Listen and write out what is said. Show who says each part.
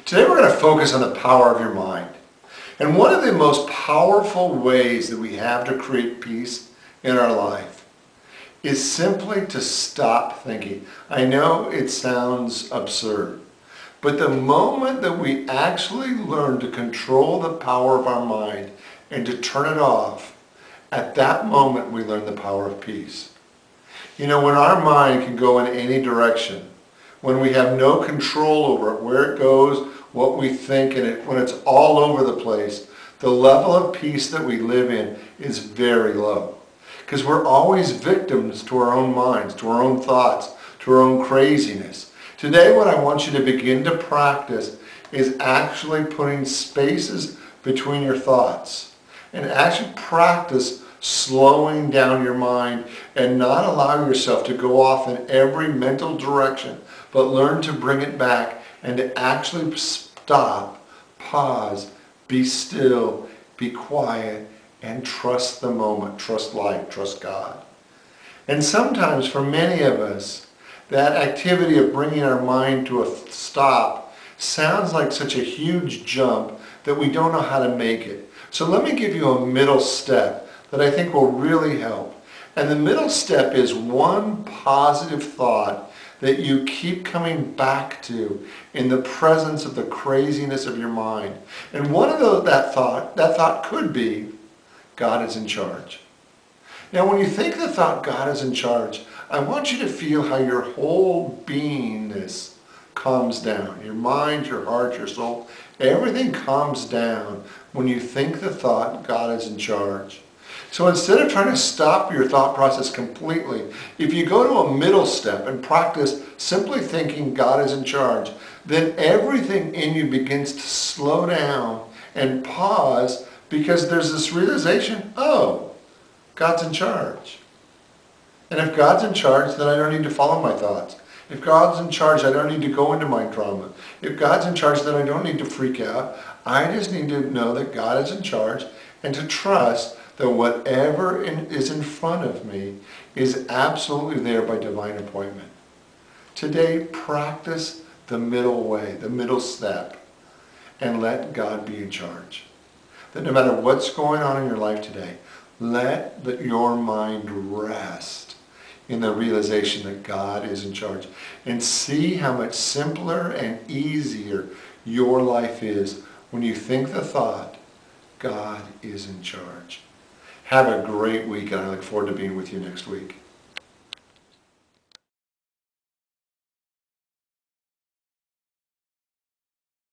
Speaker 1: Today we're going to focus on the power of your mind. And one of the most powerful ways that we have to create peace in our life is simply to stop thinking. I know it sounds absurd, but the moment that we actually learn to control the power of our mind and to turn it off, at that moment we learn the power of peace. You know, when our mind can go in any direction, when we have no control over it, where it goes, what we think in it, when it's all over the place, the level of peace that we live in is very low. Because we're always victims to our own minds, to our own thoughts, to our own craziness. Today what I want you to begin to practice is actually putting spaces between your thoughts. And actually practice slowing down your mind and not allow yourself to go off in every mental direction, but learn to bring it back and to actually stop, pause, be still, be quiet, and trust the moment, trust life, trust God. And sometimes for many of us, that activity of bringing our mind to a stop sounds like such a huge jump that we don't know how to make it. So let me give you a middle step that I think will really help. And the middle step is one positive thought that you keep coming back to in the presence of the craziness of your mind. And one of that thought could be, God is in charge. Now when you think the thought, God is in charge, I want you to feel how your whole beingness calms down. Your mind, your heart, your soul, everything calms down when you think the thought, God is in charge. So instead of trying to stop your thought process completely, if you go to a middle step and practice simply thinking God is in charge, then everything in you begins to slow down and pause because there's this realization, oh, God's in charge. And if God's in charge, then I don't need to follow my thoughts. If God's in charge, I don't need to go into my trauma. If God's in charge, then I don't need to freak out. I just need to know that God is in charge and to trust that whatever is in front of me is absolutely there by divine appointment. Today, practice the middle way, the middle step, and let God be in charge. That no matter what's going on in your life today, let your mind rest in the realization that God is in charge. And see how much simpler and easier your life is when you think the thought, God is in charge. Have a great week, and I look forward to being with you next week.